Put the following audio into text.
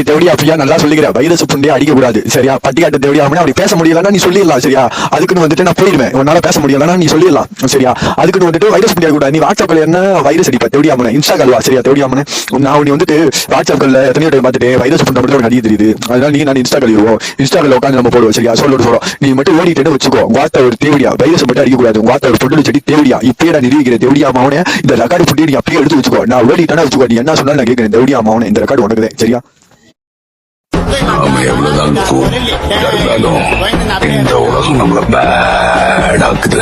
தேவடியா அப்படியா நல்லா சொல்லிக்கிற வைரஸ் புண்டையா அடிக்க கூடாது சரியா பட்டிக்காட்டு தேவடியா அப்படி பேச முடியலன்னா நீ சொல்லிடலாம் சரியா அதுக்குன்னு வந்துட்டு நான் போயிடுவேன் உன்னால பேச முடியலன்னா நீ சொல்லிடலாம் சரியா அதுக்குன்னு வந்துட்டு வைரஸ் புண்டியா கூடாது நீ வாட்ஸ்அப்ல என்ன வைரஸ் அடிப்ப தேவடியாமன இன்ஸ்டாகிராம் சரியா தேவடியாமன நான் நீ வந்துட்டு வாட்ஸ்அப்ல எத்தனையோ டைம் பார்த்துட்டு வைரஸ் புண்டை மட்டும் அடிக்க தெரியுது அதனால நீ நான் இன்ஸ்டாகிராம் உட்காந்து நம்ம போடுவோம் சரியா சொல்றோம் நீ மட்டும் ஓடிட்டு வச்சுக்கோ வார்த்தை ஒரு தேவடியா வைரஸ் மட்டும் அடிக்க கூடாது வார்த்தை ஒரு பொருள் செடி தேவடியா இப்பயே நான் நிரூபிக்கிறேன் தேவடியா மாவனே இந்த ரெக்கார்டு புட்டி நீ அப்படியே எடுத்து வச்சுக்கோ நான் ஓடிட்டானா வச்சுக்கோ நீ என்ன சொன்னாலும் நான் கேட்கிறேன் தேவடியா மாவனே இந்த ரெக்கார்டு உனக்குதே சரியா நாம எவ்வளவுதான் இருந்தாலும் இந்த உலகம் நம்மள பேடாக்குது.